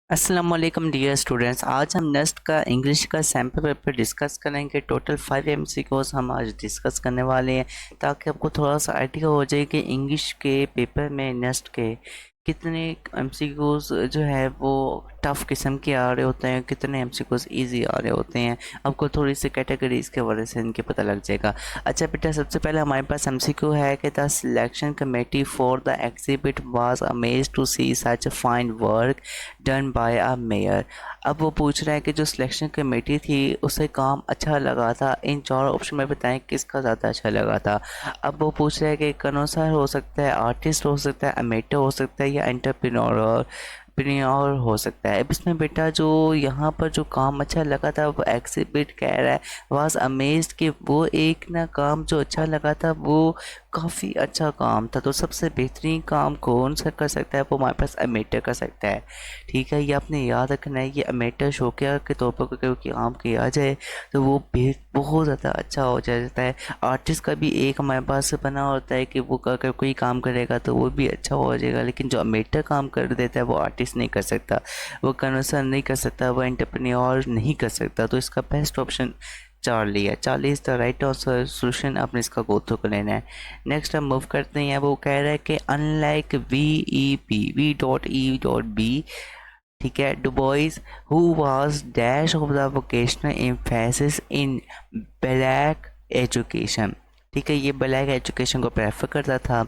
अस्सलाम वालेकुम dear students. आज हम नेक्स्ट का इंग्लिश का सैम्पल पेपर डिस्कस करेंगे। टोटल 5 एमसीक्यूज हम आज डिस्कस करने वाले हैं ताकि आपको थोड़ा सा आइडिया हो जाए कि इंग्लिश के पेपर में नेक्स्ट के कितने एमसीक्यूज जो है वो टफ़ किस्म के आ रहे होते हैं, कितने एमसीक्यूज इजी आ रहे होते हैं। आपको थोड़ी सी कैटेगरीज के वजह से इनके पता लग जाएगा। अच्छा बेटा, सबसे पहले हमारे पास एमसीक्यू है कि the selection committee for the exhibit was amazed to see such fine work done by a mayor. अब वो पूछ रहे हैं कि जो सिलेक्शन कमेटी थी उसे काम अच्छा लगा था। इन चार ऑप्शन में बताएं किसका ज़्यादा अच्छा लगा था। अब वो पूछ रहे हैं कि कनौसर हो सकता है, आर्टिस्ट हो सकता है, अमेटर हो सकता है या एंटरप्रेन्योर हो सकता है। अब इसमें बेटा जो यहाँ पर जो काम अच्छा लगा था वो एग्जिबिट कह रहा है वाज अमेज्ड कि वो एक ना काम जो अच्छा लगा था वो काफ़ी अच्छा काम था। तो सबसे बेहतरीन काम कौन सा कर सकता है, वो हमारे पास अमेटर कर सकता है। ठीक है, ये आपने याद रखना है। ये अमेटर शौकिया के तौर पर क्योंकि काम किया जाए तो वो बहुत ज़्यादा अच्छा हो जाता है। आर्टिस्ट का भी एक हमारे पास बना होता है कि वो अगर कोई काम करेगा तो वो भी अच्छा हो जाएगा, लेकिन जो अमेटर काम कर देता है वो आर्टिस्ट नहीं कर सकता, वो कन्वर्सन नहीं कर सकता, वो एंटरप्रेन्योर नहीं कर सकता। तो इसका बेस्ट ऑप्शन चार्ली है। Charlie is the right answer solution. आपने इसका गो थ्रू कर लेना है। नेक्स्ट हम मूव करते हैं। वो कह रहा है कि अनलाइक वी.ई.बी, ठीक है, Dubois who was dash of the vocational emphasis in black education. ठीक है, ये ब्लैक एजुकेशन को प्रेफर करता था।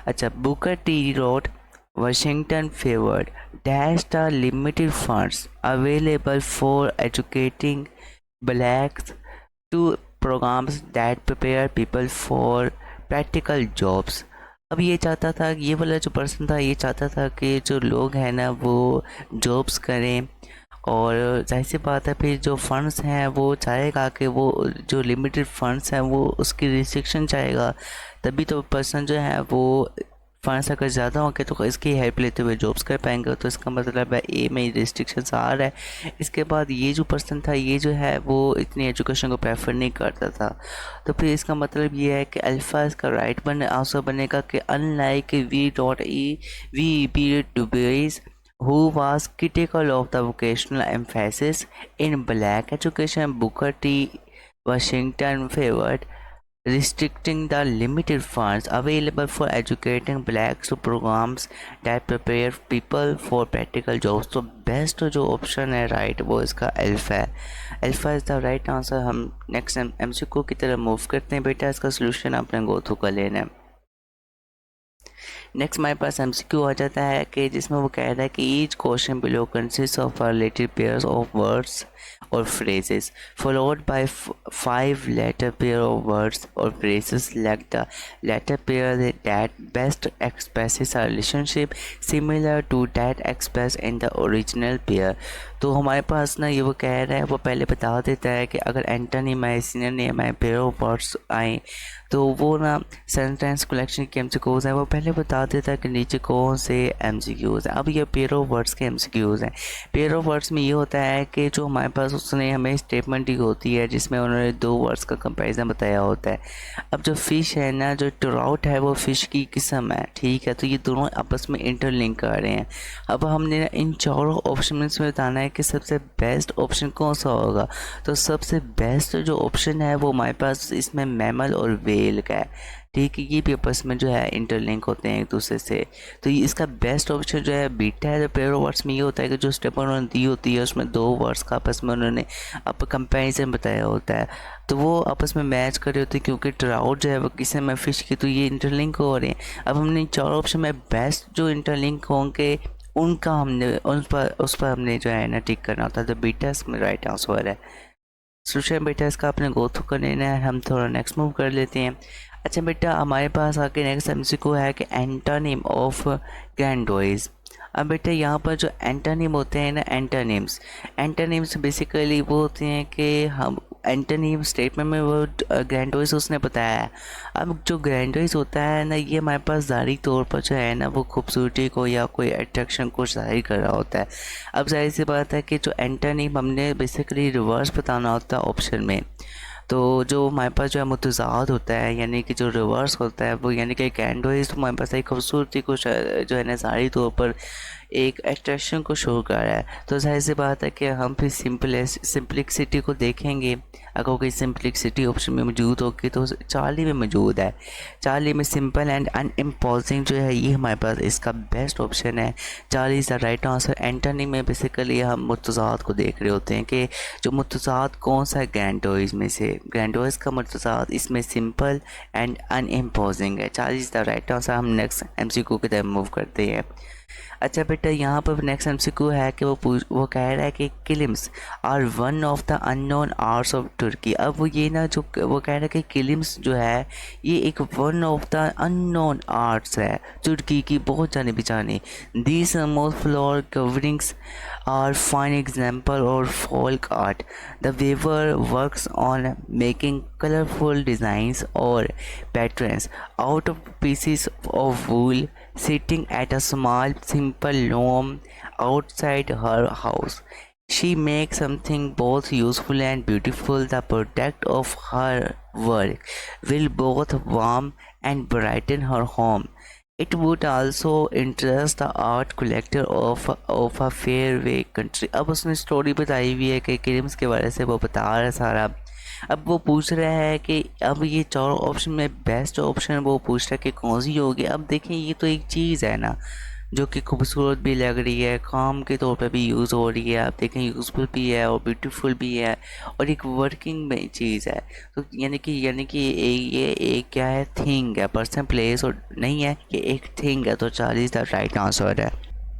अच्छा, Booker T road Washington favoured dash the limited funds available for educating blacks to programs that prepare people for practical jobs। अब ये चाहता था, ये वाला जो पर्सन था ये चाहता था कि जो लोग हैं ना वो जॉब्स करें, और जाहिर सी बात है फिर जो फंड्स हैं वो चाहेगा कि वो जो लिमिटेड फंड्स हैं वो उसकी रिस्ट्रिक्शन चाहेगा, तभी तो पर्सन जो है वो फंड्स अगर ज़्यादा होंगे तो इसकी हेल्प लेते हुए जॉब्स कर पाएंगे। तो इसका मतलब है ए में रिस्ट्रिक्शंस आ रहा है। इसके बाद ये जो पर्सन था ये जो है वो इतनी एजुकेशन को प्रेफर नहीं करता था। तो फिर इसका मतलब ये है कि अल्फ़ा इसका राइट आंसर बनेगा कि unlike V Du Bois who was critical of the vocational emphasis in black education, Booker T. Washington favored restricting the limited funds available for educating blacks to programs that prepare people for practical jobs। तो best जो option है right वो इसका alpha है। Alpha is the right answer. हम next MCQ की तरफ move करते हैं। बेटा इसका सोल्यूशन आपने गो थ्रू कर लेना है। नेक्स्ट हमारे पास एमसीक्यू आ जाता है कि जिसमें वो कह रहा है कि each question below consist of related pairs of words और phrases followed by 5 letter pair of words or phrases, select the letter pair that best expresses a relationship similar to that expressed in the original pair। तो हमारे पास ना ये वो कह रहा है, वो पहले बता देता है कि अगर एंटोनिम है, सिनोनिम है, पेयर ऑफ वर्ड्स आए तो वो ना सेंटेंस कलेक्शन के एमसीक्यूज़ हैं वो पहले बता देता है कि नीचे कौन से एमसीक्यूज़ हैं। अब ये पेयर ऑफ वर्ड्स के एमसीक्यूज़ हैं। पेयर ऑफ वर्ड्स में ये होता है कि जो हमारे पास उसने हमें स्टेटमेंट दी होती है जिसमें उन्होंने दो वर्ड्स का कंपैरिजन बताया होता है। अब जो फ़िश है ना, जो ट्राउट है वो फ़िश की किस्म है, ठीक है, तो ये दोनों आपस में इंटरलिंक कर रहे हैं। अब हमने इन चारों ऑप्शन में बताना है कि सबसे बेस्ट ऑप्शन कौन सा होगा। तो सबसे बेस्ट जो ऑप्शन है वो हमारे पास इसमें मैमल और वेल का है, ठीक है। ये भी आपस में जो है इंटरलिंक होते हैं एक दूसरे से। तो ये इसका बेस्ट ऑप्शन जो है बीटा है। तो पेयर ऑफ वर्ड्स में ये होता है कि जो स्टेप उन्होंने दी होती है उसमें दो वर्ड्स का आपस में उन्होंने अब कंपैरिजन बताया होता है, तो वो आपस में मैच कर रहे होते हैं। क्योंकि ट्राउट जो है वो किसी में फ़िश की, तो ये इंटरलिंक हो रहे हैं। अब हमने चार ऑप्शन में बेस्ट जो इंटरलिंक होंगे उनका हमने उस पर हमने जो है ना टिक करना होता है। तो बीटा इसमें राइट आंसर है। सोल्यूशन बेटा इसका आपने गो थ्रू कर लेना है। हम थोड़ा नेक्स्ट मूव कर लेते हैं। अच्छा बेटा, हमारे पास आके नेक्स्ट एमसीक्यू है कि एंटोनिम ऑफ ग्रैंडोइज। अब बेटा यहाँ पर जो एंटोनिम होते हैं ना, एंटोनिम्स बेसिकली वो होते हैं कि हम एंटोनिम स्टेटमेंट में वो ग्रैंडोइज उसने बताया है। अब जो ग्रैंडोइज होता है ना, ये हमारे पास ज़ाहिरी तौर पर जो है ना वो खूबसूरती को या कोई अट्रैक्शन को ज़ाहिर कर रहा होता है। अब जाहिर सी बात है कि जो एंटोनिम हमने बेसिकली रिवर्स बताना होता है ऑप्शन में। तो जो हमारे पास जो है मुतज़ाद होता है, यानी कि जो रिवर्स होता है वो, यानी कि ग्रैंडोइज हमारे पास एक खूबसूरती को जो है ना ज़ाहिरी तौर पर एक अट्रैक्शन को शो कर रहा है, तो जाहिर सी बात है कि हम फिर सिंपलिसिटी को देखेंगे। अगर कोई सिंपलिसिटी ऑप्शन में मौजूद होगी तो चार्ली में मौजूद है। चार्ली में सिंपल एंड अनइम्पोजिंग जो है ये हमारे पास इसका बेस्ट ऑप्शन है। Charlie is the right answer. Antony में बेसिकली हम मुतज़ाद को देख रहे होते हैं कि जो मुतज़ाद कौन सा है ग्रैंडोइज में से। ग्रैंडोइज का मुतज़ाद इसमें सिंपल एंड अनइम्पोजिंग है। Charlie is the right answer. हम नेक्स्ट एमसीक्यू की तरफ मूव करते हैं। अच्छा बेटा, यहाँ पर नेक्स्ट एमसीक्यू है कि वो कह रहा है कि kilims are one of the unknown arts of Turkey. अब वो ये ना जो वो कह रहा है कि किलिम्स जो है ये एक one of the unknown arts है तुर्की की, बहुत जाने पहचाने। These most floor coverings are fine example और folk art. The weaver works on making colourful designs और patterns out of pieces of wool, sitting at a small simple loom outside her house. She makes something both useful and beautiful. The product of her work will both warm and brighten her home. It would also interest the art collector of a faraway country. अब उसने story बताई हुई है कि creams के बारे से वो बता रहा है सारा। अब वो पूछ रहा है कि अब ये चारों ऑप्शन में बेस्ट ऑप्शन वो पूछ रहा है कि कौन सी होगी। अब देखें ये तो एक चीज़ है ना जो कि खूबसूरत भी लग रही है, काम के तौर पे भी यूज़ हो रही है। आप देखें यूज़फुल भी है और ब्यूटीफुल भी है और एक वर्किंग में चीज़ है। तो यानी कि ये एक क्या है, थिंग है, पर्सन प्लेस और नहीं है, ये एक थिंग है। तो 40 द राइट आंसर है।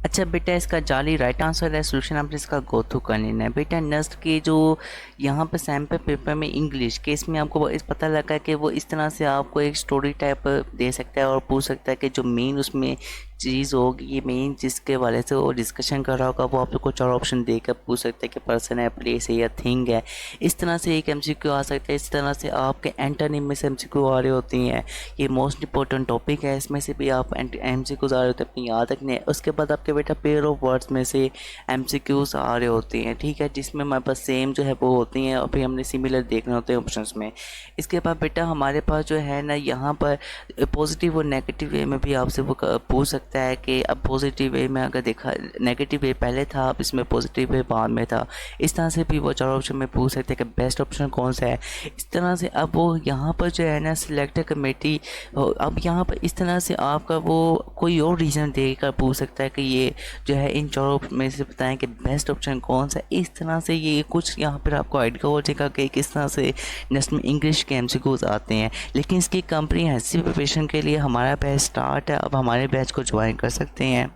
अच्छा बेटा, इसका जाली राइट आंसर है। सोल्यूशन आपने इसका गो थ्रू कर लेना है। बेटा नेक्स्ट के जो यहाँ पर सैम्पल पेपर में इंग्लिश के इसमें आपको इस पता लगा कि वो इस तरह से आपको एक स्टोरी टाइप दे सकता है और पूछ सकता है कि जो मेन उसमें चीज़ होगी, ये मेन जिसके वाले से वो डिस्कशन कर रहा होगा, वो आप लोग को चार ऑप्शन देकर पूछ सकते हैं कि पर्सन है, प्लेस है या थिंग है। इस तरह से एक एमसीक्यू आ सकता है। इस तरह से आपके एंटोनिम में से एमसीक्यू आ रहे होती हैं। ये मोस्ट इंपॉर्टेंट टॉपिक है, इसमें से भी आप एमसीक्यूज आ रहे होते हैं, अपनी याद रखने। उसके बाद आपके बेटा पेयर ऑफ वर्ड्स में से एमसीक्यूज आ रहे होते हैं, ठीक है, जिसमें हमारे पास सेम जो है वो होती हैं और फिर हमने सिमिलर देखने होते हैं ऑप्शंस में। इसके बाद बेटा हमारे पास जो है ना यहाँ पर पॉजिटिव और नेगेटिव वे में भी आपसे वो पूछ सकता है कि अब पॉजिटिव वे में अगर देखा, नेगेटिव वे पहले था, अब इसमें पॉजिटिव वे बाद में था। इस तरह से भी वो चार ऑप्शन में पूछ सकते हैं कि बेस्ट ऑप्शन कौन सा है। इस तरह से अब वो यहाँ पर जो है ना सिलेक्ट कमेटी, अब यहाँ पर इस तरह से आपका वो कोई और रीज़न देकर पूछ सकता है कि ये जो है इन चारों में से बताएं कि बेस्ट ऑप्शन कौन सा है। इस तरह से ये कुछ यहाँ पर आपको आइडिया हो जाएगा कि किस तरह से नेक्स्ट में इंग्लिश के एमसीक्यूज आते हैं। लेकिन इसकी कम्प्रीहेंसिव प्रिपरेशन के लिए हमारा बैच स्टार्ट है। अब हमारे बैच को ज्वाइन कर सकते हैं,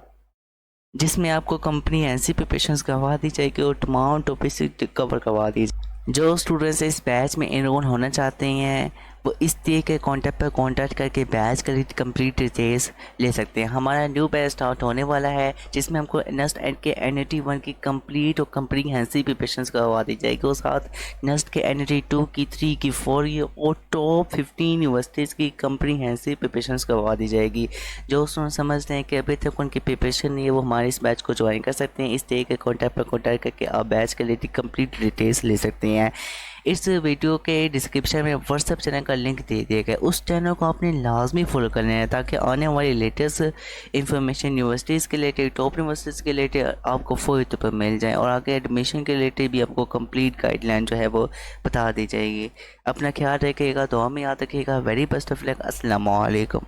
जिसमें आपको कम्प्रीहेंसिव प्रिपरेशंस करवा दी जाएगी और तमाम टॉपिक्स कवर करवा दी जाएगी। जो स्टूडेंट्स इस बैच में एनरोल होना चाहते हैं वो इस दिए के कॉन्टैक्ट पर कॉन्टैक्ट करके बैच का कंप्लीट डिटेल्स ले सकते हैं। हमारा न्यू बैच स्टार्ट होने वाला है, जिसमें हमको नेक्स्ट एंड के NAT1 की कंप्लीट और कम्प्रीहेंसिव प्रिपरेशंस करवा दी जाएगी और साथ नेक्स्ट के NAT2 की 3 की 4 की और टॉप 15 यूनिवर्सिटीज़ की कम्प्रीहेंसिव प्रिपरेशंस करवा दी जाएगी। जो स्टूडेंट समझते हैं कि अभी तक उनकी प्रिपरेशन नहीं है, वो हमारे इस बैच को ज्वाइन कर सकते हैं। इस दिए के कॉन्टैक्ट पर कॉन्टैक्ट करके आप बैच के लिए कंप्लीट डिटेल्स ले सकते हैं। इस वीडियो के डिस्क्रिप्शन में व्हाट्सएप चैनल का लिंक दे दिया गया है, उस चैनल को आपने लाजमी फॉलो करना है ताकि आने वाली लेटेस्ट इंफॉर्मेशन यूनिवर्सिटीज़ के रिलेटेड, टॉप यूनिवर्सिटीज़ के रिलेटेड आपको फौरी तौर पर मिल जाए और आगे एडमिशन के रिलेटेड भी आपको कंप्लीट गाइडलाइन जो है वो बता दी जाएगी। अपना ख्याल रखिएगा, दुआ में याद रखिएगा। Very best of luck. अस्सलाम वालेकुम।